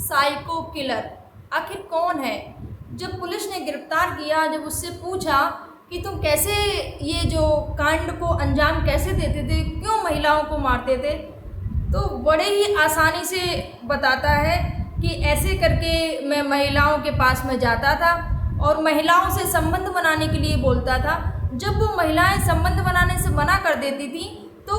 Psycho killer आखिर कौन है? जब पुलिस ने गिरफ्तार किया, जब उससे पूछा कि तुम कैसे ये जो कांड को अंजाम कैसे देते थे, क्यों महिलाओं को मारते थे, तो बड़े ही आसानी से बताता है कि ऐसे करके मैं महिलाओं के पास में जाता था और महिलाओं से संबंध बनाने के लिए बोलता था। जब वो महिलाएं संबंध बनाने से मना कर देती थी तो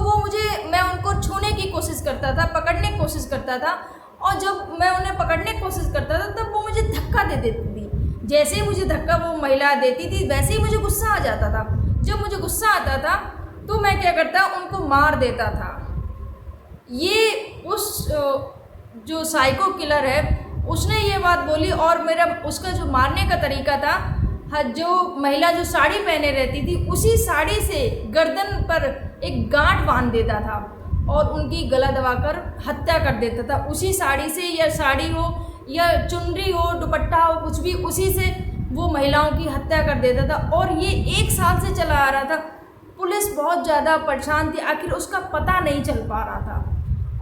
मैं उनको छूने की कोशिश करता था, पकड़ने की कोशिश करता था, और जब मैं उन्हें पकड़ने की कोशिश करता था तब वो मुझे धक्का दे देती थी। जैसे ही मुझे धक्का वो महिला देती थी वैसे ही मुझे गुस्सा आ जाता था। जब मुझे गुस्सा आता था तो मैं क्या करता, उनको मार देता था। ये उस जो साइको किलर है उसने ये बात बोली, और उसका जो मारने का तरीका था, जो महिला जो साड़ी पहने रहती थी उसी साड़ी से गर्दन पर एक गांठ बांध देता था और उनकी गला दबाकर हत्या कर देता था। उसी साड़ी से, या साड़ी हो या चुनरी हो, दुपट्टा हो, कुछ भी, उसी से वो महिलाओं की हत्या कर देता था। और ये 1 साल से चला आ रहा था। पुलिस बहुत ज़्यादा परेशान थी, आखिर उसका पता नहीं चल पा रहा था।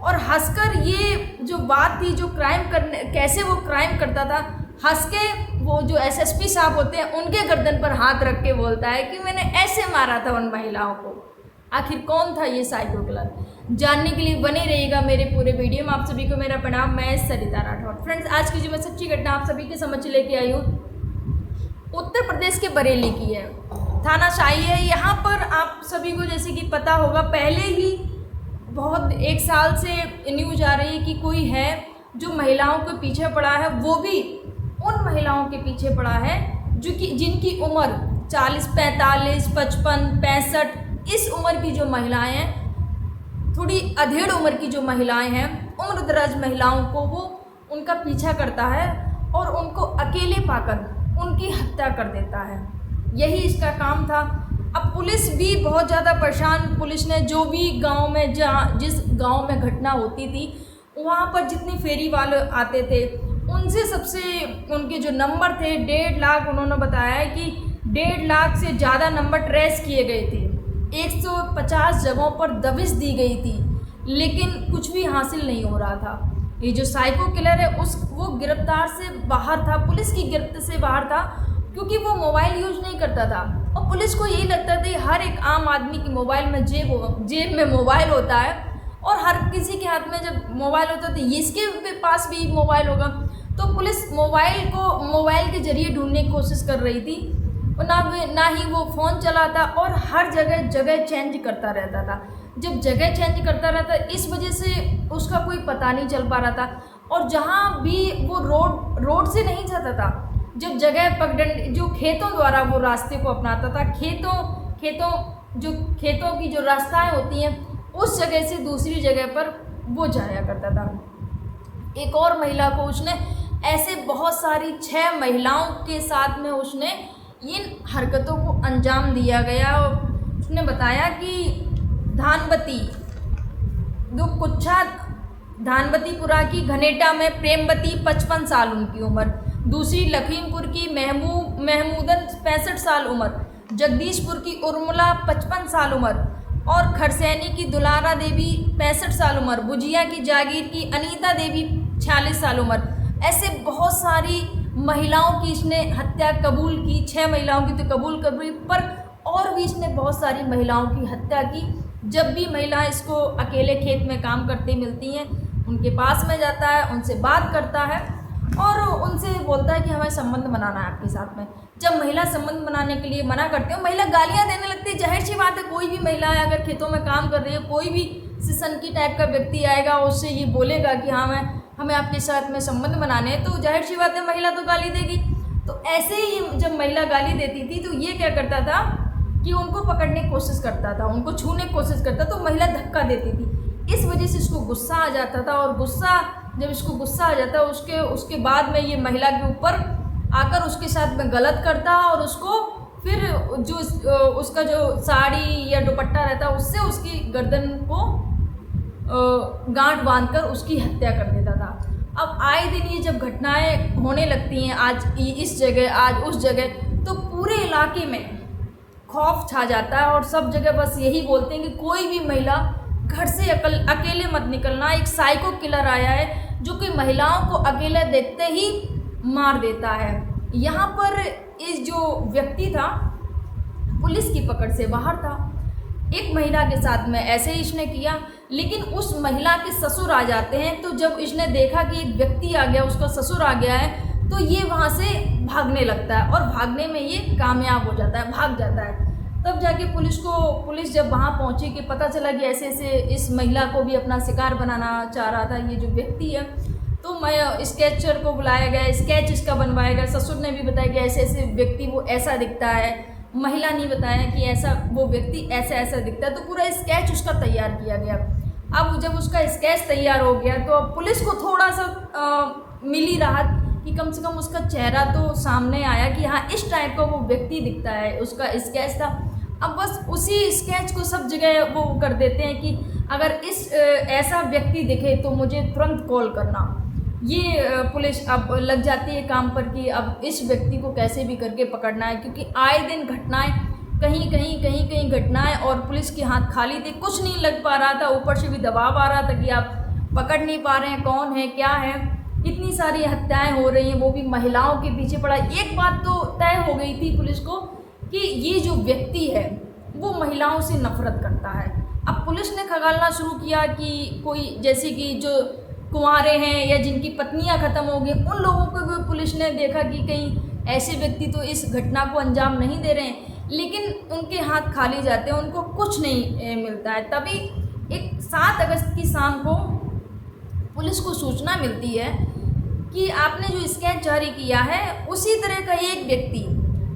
और हंसकर ये जो बात थी, जो कैसे वो क्राइम करता था, हंस के वो जो एसएसपी साहब होते हैं उनके गर्दन पर हाथ रख के बोलता है कि मैंने ऐसे मारा था उन महिलाओं को। आखिर कौन था ये साइको किलर? जानने के लिए बने रहिएगा मेरे पूरे वीडियो में। आप सभी को मेरा प्रणाम, मैं सरिता राठौर। फ्रेंड्स, आज की जो मैं सच्ची घटना आप सभी के समझ लेके आई हूँ, उत्तर प्रदेश के बरेली की है। थाना शाही है। यहाँ पर आप सभी को जैसे कि पता होगा, पहले ही बहुत 1 साल से न्यूज आ रही है कि कोई है जो महिलाओं के पीछे पड़ा है। वो भी उन महिलाओं के पीछे पड़ा है जिनकी उम्र 40, 45, 55, 65, इस उम्र की जो महिलाएं हैं, थोड़ी अधेड़ उम्र की जो महिलाएं हैं, उम्रदराज महिलाओं को वो उनका पीछा करता है और उनको अकेले पाकर उनकी हत्या कर देता है। यही इसका काम था। अब पुलिस भी बहुत ज़्यादा परेशान। पुलिस ने जो भी गांव में, जिस गांव में घटना होती थी, वहाँ पर जितने फेरी वाले आते थे उनसे सबसे उनके जो नंबर थे 1.5 लाख, उन्होंने बताया है कि 1.5 लाख से ज़्यादा नंबर ट्रेस किए गए थे। 150 जगहों पर दबिश दी गई थी, लेकिन कुछ भी हासिल नहीं हो रहा था। ये जो साइको किलर है वो गिरफ्तार से बाहर था, पुलिस की गिरफ्त से बाहर था, क्योंकि वो मोबाइल यूज नहीं करता था। और पुलिस को यही लगता था हर एक आम आदमी की मोबाइल में जेब में मोबाइल होता है, और हर किसी के हाथ में जब मोबाइल होता है तो इसके पास भी मोबाइल होगा। तो पुलिस मोबाइल के जरिए ढूंढने की कोशिश कर रही थी, और ना ही वो फ़ोन चलाता, और हर जगह चेंज करता रहता था। जब जगह चेंज करता रहता, इस वजह से उसका कोई पता नहीं चल पा रहा था। और जहाँ भी वो रोड से नहीं जाता था, जब जगह पगडंडी जो खेतों द्वारा वो रास्ते को अपनाता था, खेतों की जो रास्ताएं होती हैं, उस जगह से दूसरी जगह पर वो जाया करता था। एक और महिला को उसने ऐसे बहुत सारी 6 महिलाओं के साथ में उसने इन हरकतों को अंजाम दिया गया। उसने बताया कि धानबतीपुरा की घनेटा में प्रेमवती 55 साल उनकी उम्र, दूसरी लखीमपुर की महमूदन 65 साल उम्र, जगदीशपुर की उर्मिला 55 साल उम्र, और खरसैनी की दुलारा देवी 65 साल उम्र, बुझिया की जागीर की अनीता देवी 46 साल उम्र। ऐसे बहुत सारी महिलाओं की इसने हत्या कबूल की। 6 महिलाओं की तो कबूल कर रही, पर और भी इसने बहुत सारी महिलाओं की हत्या की। जब भी महिला इसको अकेले खेत में काम करते मिलती हैं, उनके पास में जाता है, उनसे बात करता है और उनसे बोलता है कि हमें संबंध बनाना है आपके साथ में। जब महिला संबंध बनाने के लिए मना करते हो, महिला गालियाँ देने लगती है। जाहिर सी बात है, कोई भी महिला है अगर खेतों में काम कर रही है, कोई भी सनकी टाइप का व्यक्ति आएगा, उससे ये बोलेगा कि हाँ हमें आपके साथ में संबंध बनाने हैं, तो जाहिर सी बात है महिला तो गाली देगी। तो ऐसे ही जब महिला गाली देती थी तो ये क्या करता था कि उनको पकड़ने की कोशिश करता था, उनको छूने की कोशिश करता, तो महिला धक्का देती थी। इस वजह से इसको गुस्सा आ जाता था, और जब इसको गुस्सा आ जाता उसके बाद में ये महिला के ऊपर आकर उसके साथ में गलत करता, और उसको फिर उसका जो साड़ी या दुपट्टा रहता उससे उसकी गर्दन को गांठ बांधकर उसकी हत्या कर देता था। अब आए दिन ये जब घटनाएं होने लगती हैं, आज इस जगह, आज उस जगह, तो पूरे इलाके में खौफ छा जाता है, और सब जगह बस यही बोलते हैं कि कोई भी महिला घर से अकेले मत निकलना। एक साइको किलर आया है जो कि महिलाओं को अकेले देखते ही मार देता है। यहाँ पर इस जो व्यक्ति था पुलिस की पकड़ से बाहर था। एक महिला के साथ में ऐसे ही इसने किया, लेकिन उस महिला के ससुर आ जाते हैं। तो जब इसने देखा कि एक व्यक्ति आ गया, उसका ससुर आ गया है, तो ये वहाँ से भागने लगता है और भागने में ये कामयाब हो जाता है, भाग जाता है। तब जाके पुलिस जब वहाँ पहुँची कि पता चला कि ऐसे ऐसे इस महिला को भी अपना शिकार बनाना चाह रहा था ये जो व्यक्ति है। तो मैं स्केचर को बुलाया गया, स्केच इसका बनवाया गया। ससुर ने भी बताया कि ऐसे ऐसे व्यक्ति वो ऐसा दिखता है, महिला ने बताया कि ऐसा वो व्यक्ति ऐसा ऐसा दिखता है। तो पूरा स्केच उसका तैयार किया गया। अब जब उसका स्केच तैयार हो गया तो अब पुलिस को थोड़ा सा मिली राहत कि कम से कम उसका चेहरा तो सामने आया कि हाँ इस टाइप का वो व्यक्ति दिखता है, उसका स्केच था। अब बस उसी स्केच को सब जगह वो कर देते हैं कि अगर ऐसा व्यक्ति दिखे तो मुझे तुरंत कॉल करना। ये पुलिस अब लग जाती है काम पर कि अब इस व्यक्ति को कैसे भी करके पकड़ना है, क्योंकि आए दिन घटनाएं कहीं घटनाएं और पुलिस के हाथ खाली थे, कुछ नहीं लग पा रहा था। ऊपर से भी दबाव आ रहा था कि आप पकड़ नहीं पा रहे हैं कौन है क्या है। इतनी सारी हत्याएं हो रही हैं, वो भी महिलाओं के पीछे पड़ा। एक बात तो तय हो गई थी पुलिस को कि ये जो व्यक्ति है वो महिलाओं से नफरत करता है। अब पुलिस ने खंगालना शुरू किया कि कोई जैसे कि जो कुंवारे हैं या जिनकी पत्नियां ख़त्म हो गई, उन लोगों को भी पुलिस ने देखा कि कहीं ऐसे व्यक्ति तो इस घटना को अंजाम नहीं दे रहे हैं, लेकिन उनके हाथ खाली जाते हैं, उनको कुछ नहीं मिलता है। तभी एक 7 अगस्त की शाम को पुलिस को सूचना मिलती है कि आपने जो स्केच जारी किया है उसी तरह का एक व्यक्ति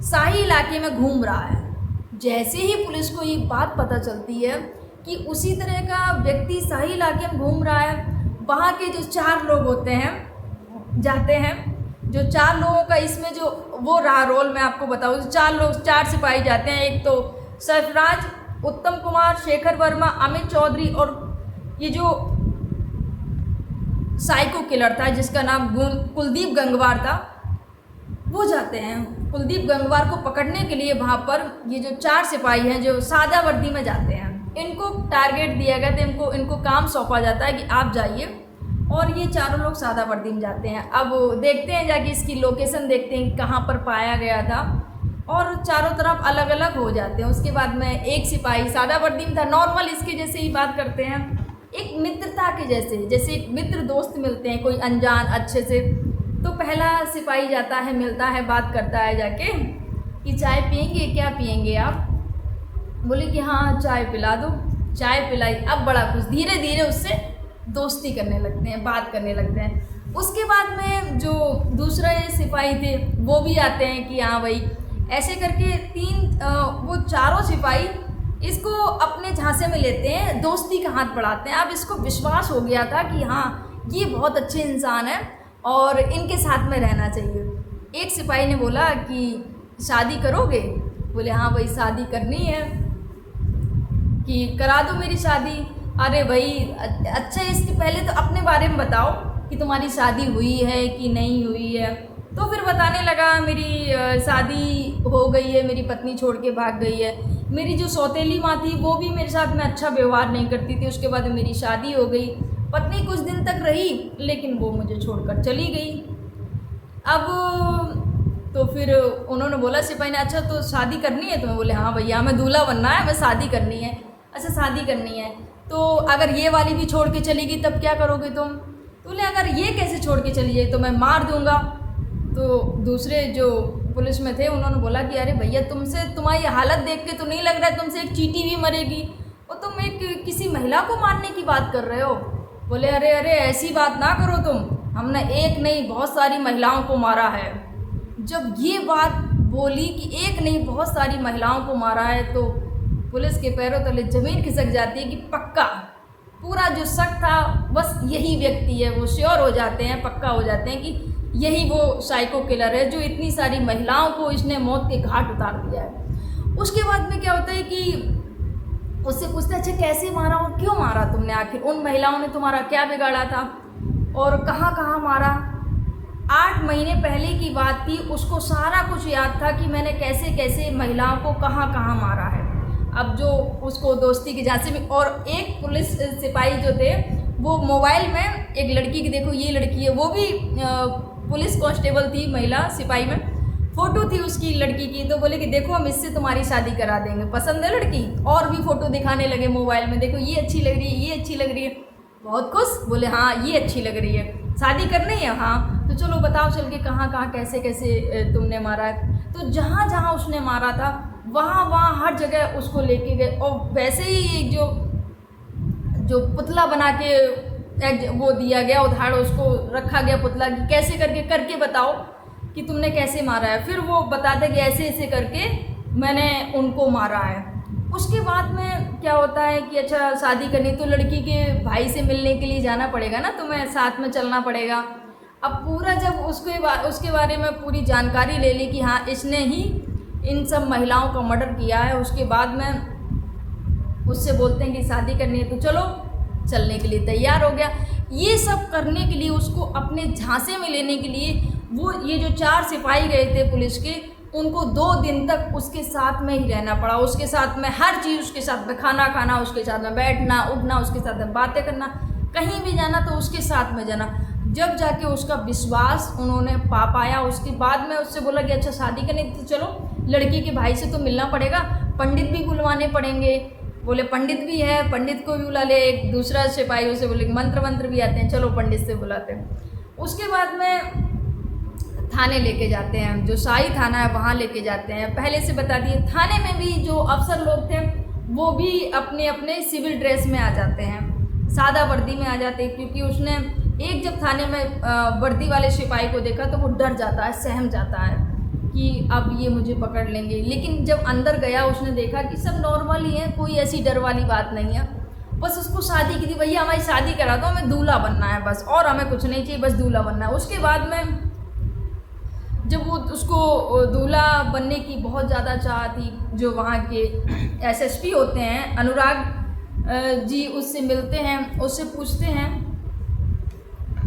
शाही इलाके में घूम रहा है। जैसे ही पुलिस को ये बात पता चलती है कि उसी तरह का व्यक्ति शाही इलाके में घूम रहा है, वहाँ के जो 4 लोग होते हैं जाते हैं, जो 4 लोगों का इसमें जो वो रहा रोल मैं आपको बताऊँ। 4 सिपाही जाते हैं। एक तो सरफराज, उत्तम कुमार, शेखर वर्मा, अमित चौधरी और ये जो साइको किलर था जिसका नाम कुलदीप गंगवार था, वो जाते हैं कुलदीप गंगवार को पकड़ने के लिए। वहाँ पर ये जो 4 सिपाही हैं जो सादा वर्दी में जाते हैं, इनको टारगेट दिया गया था, इनको काम सौंपा जाता है कि आप जाइए, और ये चारों लोग सादा वर्दी में जाते हैं। अब देखते हैं जाके इसकी लोकेशन देखते हैं कहाँ पर पाया गया था, और चारों तरफ अलग अलग हो जाते हैं। उसके बाद में एक सिपाही सादा वर्दी में था, नॉर्मल इसके जैसे ही बात करते हैं, एक मित्रता के जैसे एक मित्र दोस्त मिलते हैं कोई अनजान अच्छे से। तो पहला सिपाही जाता है, मिलता है, बात करता है जाके कि चाय पियेंगे, क्या पियेंगे आप? बोले कि हाँ चाय पिला दो। चाय पिलाई। अब बड़ा खुश, धीरे धीरे उससे दोस्ती करने लगते हैं, बात करने लगते हैं। उसके बाद में जो दूसरे सिपाही थे वो भी आते हैं कि हाँ भाई, ऐसे करके वो चारों सिपाही इसको अपने झांसे में लेते हैं, दोस्ती का हाथ बढ़ाते हैं। अब इसको विश्वास हो गया था कि हाँ ये बहुत अच्छे इंसान है और इनके साथ में रहना चाहिए। एक सिपाही ने बोला कि शादी करोगे? बोले हाँ भाई शादी करनी है, कि करा दो मेरी शादी। अरे भाई अच्छा, इसके पहले तो अपने बारे में बताओ कि तुम्हारी शादी हुई है कि नहीं हुई है। तो फिर बताने लगा मेरी शादी हो गई है, मेरी पत्नी छोड़ के भाग गई है, मेरी जो सौतेली माँ थी वो भी मेरे साथ में अच्छा व्यवहार नहीं करती थी, उसके बाद मेरी शादी हो गई, पत्नी कुछ दिन तक रही लेकिन वो मुझे छोड़कर चली गई। अब तो फिर उन्होंने बोला सिपाही ने, अच्छा तो शादी करनी है तुम्हें? बोले हाँ भैया हमें दूल्हा बनना है, हमें शादी करनी है। अच्छा शादी करनी है, तो अगर ये वाली भी छोड़ के चली गई तब क्या करोगे तुम? तो बोले अगर ये कैसे छोड़ के चली जाए तो मैं मार दूंगा। तो दूसरे जो पुलिस में थे उन्होंने बोला कि अरे भैया तुम्हारी हालत देख के तो नहीं लग रहा है तुमसे एक चींटी भी मरेगी, और तुम एक किसी महिला को मारने की बात कर रहे हो। बोले अरे अरे ऐसी बात ना करो तुम, हमने एक नहीं बहुत सारी महिलाओं को मारा है। जब ये बात बोली कि एक नहीं बहुत सारी महिलाओं को मारा है तो पुलिस के पैरों तले ज़मीन खिसक जाती है कि पक्का पूरा जो शक था बस यही व्यक्ति है। वो श्योर हो जाते हैं, पक्का हो जाते हैं कि यही वो साइको किलर है जो इतनी सारी महिलाओं को इसने मौत के घाट उतार दिया है। उसके बाद में क्या होता है कि उससे पूछते अच्छा कैसे मारा और क्यों मारा तुमने, आखिर उन महिलाओं ने तुम्हारा क्या बिगाड़ा था और कहाँ कहाँ मारा। 8 महीने पहले की बात थी, उसको सारा कुछ याद था कि मैंने कैसे कैसे महिलाओं को कहाँ कहाँ मारा है। अब जो उसको दोस्ती की झांसी में, और एक पुलिस सिपाही जो थे वो मोबाइल में एक लड़की की, देखो ये लड़की है, वो भी पुलिस कांस्टेबल थी, महिला सिपाही में, फ़ोटो थी उसकी लड़की की। तो बोले कि देखो हम इससे तुम्हारी शादी करा देंगे, पसंद है लड़की, और भी फ़ोटो दिखाने लगे मोबाइल में, देखो ये अच्छी लग रही है, ये अच्छी लग रही है। बहुत खुश, बोले हाँ ये अच्छी लग रही है, शादी करनी है, हाँ तो चलो बताओ चल के कहाँ कहाँ कैसे कैसे तुमने मारा है। तो जहाँ जहाँ उसने मारा था वहाँ वहाँ हर जगह उसको लेके गए, और वैसे ही एक जो पुतला बना के वो दिया गया, उधार उसको रखा गया पुतला कि कैसे करके बताओ कि तुमने कैसे मारा है। फिर वो बताते कि ऐसे ऐसे करके मैंने उनको मारा है। उसके बाद में क्या होता है कि अच्छा शादी करनी, तो लड़की के भाई से मिलने के लिए जाना पड़ेगा ना, तुम्हें साथ में चलना पड़ेगा। अब पूरा जब उसके बारे में पूरी जानकारी ले ली कि हाँ इसने ही इन सब महिलाओं का मर्डर किया है, उसके बाद में उससे बोलते हैं कि शादी करनी है, तो चलो चलने के लिए तैयार हो गया। ये सब करने के लिए उसको अपने झांसे में लेने के लिए वो ये जो 4 सिपाही गए थे पुलिस के, उनको 2 दिन तक उसके साथ में ही रहना पड़ा, उसके साथ में हर चीज़, उसके साथ में खाना खाना, उसके साथ में बैठना उठना, उसके साथ में बातें करना, कहीं भी जाना तो उसके साथ में जाना। जब जाके उसका विश्वास उन्होंने पा पाया, उसके बाद में उससे बोला कि अच्छा शादी करनी, तो चलो लड़की के भाई से तो मिलना पड़ेगा, पंडित भी बुलवाने पड़ेंगे। बोले पंडित भी है, पंडित को भी बुला ले। एक दूसरा सिपाही उसे बोले मंत्र भी आते हैं, चलो पंडित से बुलाते हैं। उसके बाद में थाने लेके जाते हैं, जो शाही थाना है वहाँ लेके जाते हैं। पहले से बता दिए थाने में भी जो अफसर लोग थे वो भी अपने अपने सिविल ड्रेस में आ जाते हैं, सादा वर्दी में आ जाते हैं, क्योंकि उसने एक जब थाने में वर्दी वाले सिपाही को देखा तो वो डर जाता है, सहम जाता है कि अब ये मुझे पकड़ लेंगे। लेकिन जब अंदर गया उसने देखा कि सब नॉर्मल ही है, कोई ऐसी डर वाली बात नहीं है। बस उसको शादी की थी, भैया हमारी शादी करा दो, हमें दूल्हा बनना है बस, और हमें कुछ नहीं चाहिए, बस दूल्हा बनना है। उसके बाद में जब वो उसको दूल्हा बनने की बहुत ज़्यादा चाह थी, जो वहाँ के एसएसपी होते हैं अनुराग जी, उससे मिलते हैं, उससे पूछते हैं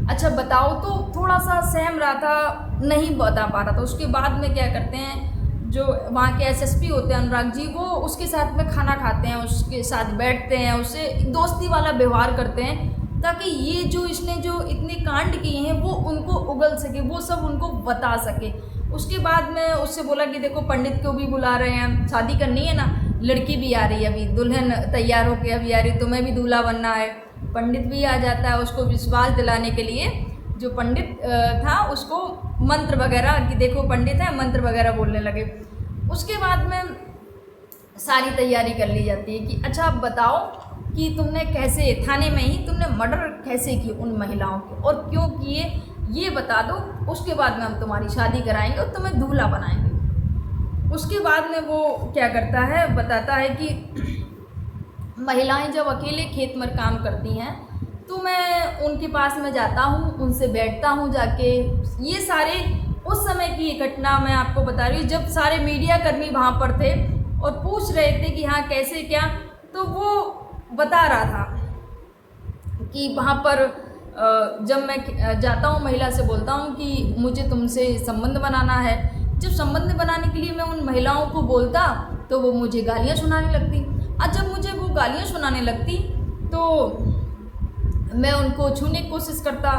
अच्छा बताओ, तो थोड़ा सा सहम रहा था, नहीं बता पा रहा था। उसके बाद में क्या करते हैं, जो वहाँ के एसएसपी होते हैं अनुराग जी, वो उसके साथ में खाना खाते हैं, उसके साथ बैठते हैं, उससे दोस्ती वाला व्यवहार करते हैं, ताकि ये जो इसने जो इतने कांड किए हैं वो उनको उगल सके, वो सब उनको बता सके। उसके बाद में उससे बोला कि देखो पंडित को भी बुला रहे हैं, शादी करनी है ना, लड़की भी आ रही है, अभी दुल्हन तैयार होकर अभी आ रही, तुम्हें भी दूल्हा बनना है। पंडित भी आ जाता है उसको विश्वास दिलाने के लिए। जो पंडित था उसको मंत्र वगैरह कि देखो पंडित है, मंत्र वगैरह बोलने लगे। उसके बाद में सारी तैयारी कर ली जाती है कि अच्छा अब बताओ कि तुमने कैसे थाने में ही तुमने मर्डर कैसे की उन महिलाओं के, और क्यों किए ये बता दो, उसके बाद में हम तुम्हारी शादी कराएंगे और तुम्हें दूल्हा बनाएंगे। उसके बाद में वो क्या करता है, बताता है कि महिलाएं जब अकेले खेत में काम करती हैं तो मैं उनके पास में जाता हूँ, उनसे बैठता हूँ जाके। ये सारे उस समय की घटना मैं आपको बता रही हूँ, जब सारे मीडिया कर्मी वहाँ पर थे और पूछ रहे थे कि हाँ कैसे क्या, तो वो बता रहा था कि वहाँ पर जब मैं जाता हूँ महिला से बोलता हूँ कि मुझे तुमसे संबंध बनाना है। जब संबंध बनाने के लिए मैं उन महिलाओं को बोलता तो वो मुझे गालियाँ सुनाने लगती, और जब मुझे वो गालियाँ सुनाने लगती तो मैं उनको छूने की कोशिश करता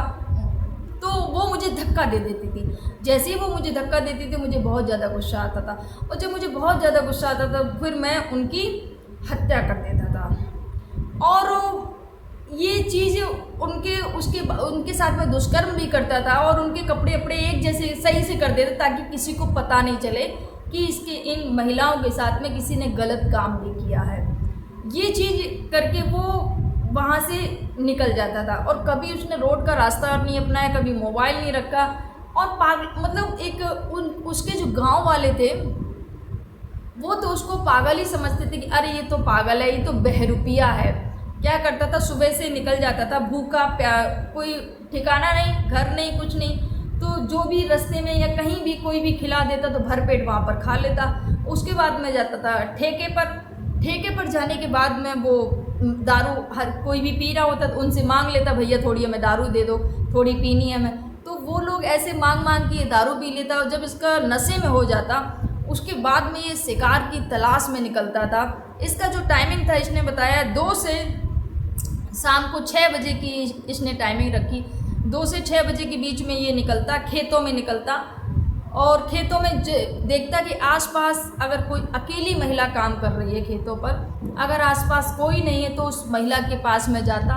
तो वो मुझे धक्का दे देती थी। जैसे ही वो मुझे धक्का देती थी मुझे बहुत ज़्यादा गुस्सा आता था, और जब मुझे बहुत ज़्यादा गुस्सा आता था फिर मैं उनकी हत्या कर देता था। और ये चीज़ उनके साथ में दुष्कर्म भी करता था, और उनके कपड़े वपड़े एक जैसे सही से कर देता ताकि किसी को पता नहीं चले कि इन महिलाओं के साथ में किसी ने गलत काम भी किया है। ये चीज़ करके वो वहाँ से निकल जाता था, और कभी उसने रोड का रास्ता नहीं अपनाया, कभी मोबाइल नहीं रखा। और मतलब उसके जो गांव वाले थे वो तो उसको पागल ही समझते थे कि अरे ये तो पागल है, ये तो बहरूपिया है। क्या करता था, सुबह से निकल जाता था भूखा कोई ठिकाना नहीं, घर नहीं, कुछ नहीं, तो जो भी रास्ते में या कहीं भी कोई भी खिला देता तो भरपेट वहाँ पर खा लेता। उसके बाद में जाता था ठेके पर जाने के बाद में वो दारू हर कोई भी पी रहा होता तो उनसे मांग लेता, भैया थोड़ी हमें दारू दे दो, थोड़ी पीनी है हमें। तो वो लोग ऐसे मांग के दारू पी लेता, और जब इसका नशे में हो जाता उसके बाद में ये शिकार की तलाश में निकलता था। इसका जो टाइमिंग था इसने बताया 2 से शाम को 6 बजे की इसने टाइमिंग रखी। 2 से 6 बजे के बीच में ये निकलता, खेतों में निकलता और खेतों में देखता कि आसपास अगर कोई अकेली महिला काम कर रही है खेतों पर, अगर आसपास कोई नहीं है तो उस महिला के पास में जाता,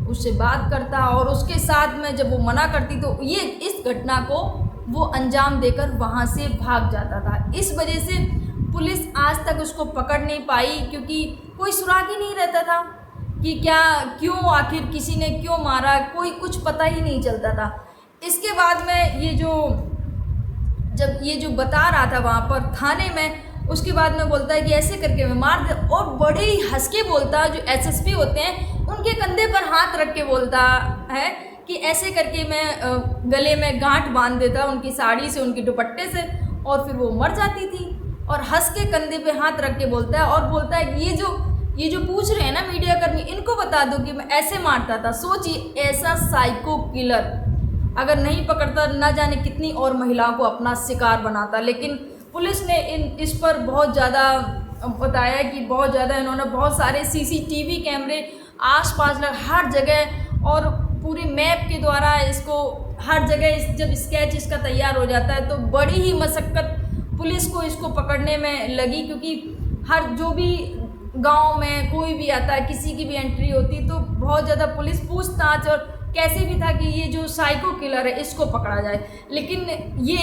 उससे बात करता और उसके साथ में जब वो मना करती तो ये इस घटना को वो अंजाम देकर वहाँ से भाग जाता था। इस वजह से पुलिस आज तक उसको पकड़ नहीं पाई, क्योंकि कोई सुराग ही नहीं रहता था कि क्या क्यों, आखिर किसी ने क्यों मारा, कोई कुछ पता ही नहीं चलता था। इसके बाद में जब ये जो बता रहा था वहाँ पर थाने में, उसके बाद में बोलता है कि ऐसे करके मैं मार दे, और बड़े ही हंस के बोलता, जो एसएसपी होते हैं उनके कंधे पर हाथ रख के बोलता है कि ऐसे करके मैं गले में गांठ बांध देता उनकी साड़ी से, उनके दुपट्टे से, और फिर वो मर जाती थी। और हंस के कंधे पे हाथ रख के बोलता है और बोलता है कि ये जो पूछ रहे हैं ना मीडिया कर्मी, इनको बता दो कि मैं ऐसे मारता था। सोचिए, ऐसा साइको किलर अगर नहीं पकड़ता, ना जाने कितनी और महिलाओं को अपना शिकार बनाता। लेकिन पुलिस ने इस पर बहुत ज़्यादा बताया कि बहुत ज़्यादा इन्होंने बहुत सारे सीसीटीवी कैमरे आसपास हर जगह और पूरी मैप के द्वारा इसको हर जगह जब स्केच इसका तैयार हो जाता है तो बड़ी ही मशक्क़त पुलिस को इसको पकड़ने में लगी, क्योंकि हर जो भी गांव में कोई भी आता है, किसी की भी एंट्री होती तो बहुत ज़्यादा पुलिस पूछताछ और कैसे भी था कि ये जो साइको किलर है इसको पकड़ा जाए। लेकिन ये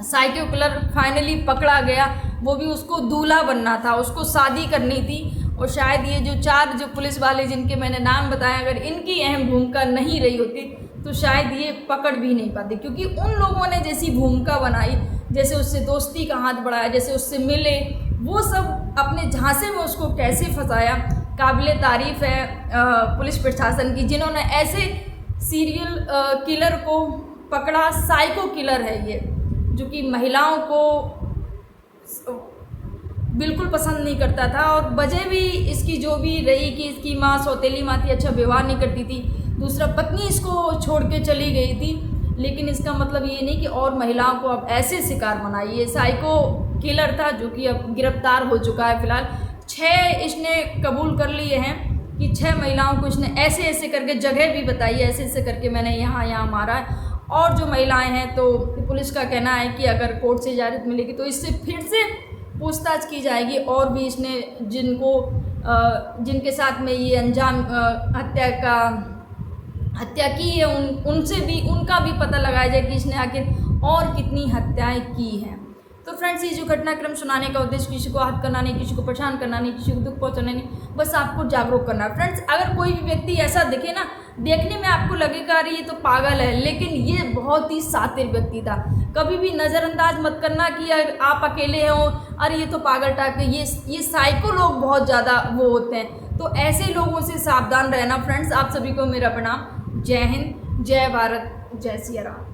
साइको किलर फाइनली पकड़ा गया, वो भी उसको दूल्हा बनना था, उसको शादी करनी थी। और शायद ये जो 4 जो पुलिस वाले जिनके मैंने नाम बताया, अगर इनकी अहम भूमिका नहीं रही होती तो शायद ये पकड़ भी नहीं पाते, क्योंकि उन लोगों ने जैसी भूमिका बनाई, जैसे उससे दोस्ती का हाथ बढ़ाया, जैसे उससे मिले, वो सब अपने झांसे में उसको कैसे फंसाया, काबिले तारीफ़ है पुलिस प्रशासन की, जिन्होंने ऐसे सीरियल किलर को पकड़ा। साइको किलर है ये, जो कि महिलाओं को बिल्कुल पसंद नहीं करता था। और वजह भी इसकी जो भी रही कि इसकी माँ सौतेली माँ थी, अच्छा व्यवहार नहीं करती थी, दूसरा पत्नी इसको छोड़ के चली गई थी। लेकिन इसका मतलब ये नहीं कि और महिलाओं को अब ऐसे शिकार बनाई। ये साइको किलर था जो कि अब गिरफ्तार हो चुका है। फिलहाल 6 इसने कबूल कर लिए हैं कि 6 महिलाओं को इसने ऐसे ऐसे करके जगह भी बताई है, ऐसे ऐसे करके मैंने यहाँ मारा है। और जो महिलाएं हैं तो पुलिस का कहना है कि अगर कोर्ट से इजाज़त मिलेगी तो इससे फिर से पूछताछ की जाएगी, और भी इसने जिनके साथ में ये अंजाम हत्या की है उनसे भी, उनका भी पता लगाया जाए कि इसने आखिर और कितनी हत्याएं की हैं। तो फ्रेंड्स, ये जो घटनाक्रम सुनाने का उद्देश्य किसी को आहत करना नहीं, किसी को परेशान करना नहीं, किसी को दुख पहुंचाना नहीं, बस आपको जागरूक करना है। फ्रेंड्स, अगर कोई भी व्यक्ति ऐसा दिखे ना, देखने में आपको लगेगा अरे ये तो पागल है, लेकिन ये बहुत ही शातिर व्यक्ति था। कभी भी नज़रअंदाज मत करना कि आप अकेले हो, अरे ये तो पागल टाइप के, ये साइको लोग बहुत ज़्यादा वो होते हैं। तो ऐसे लोगों से सावधान रहना। फ्रेंड्स, आप सभी को मेरा प्रणाम। जय हिंद, जय भारत, जय सिया राम।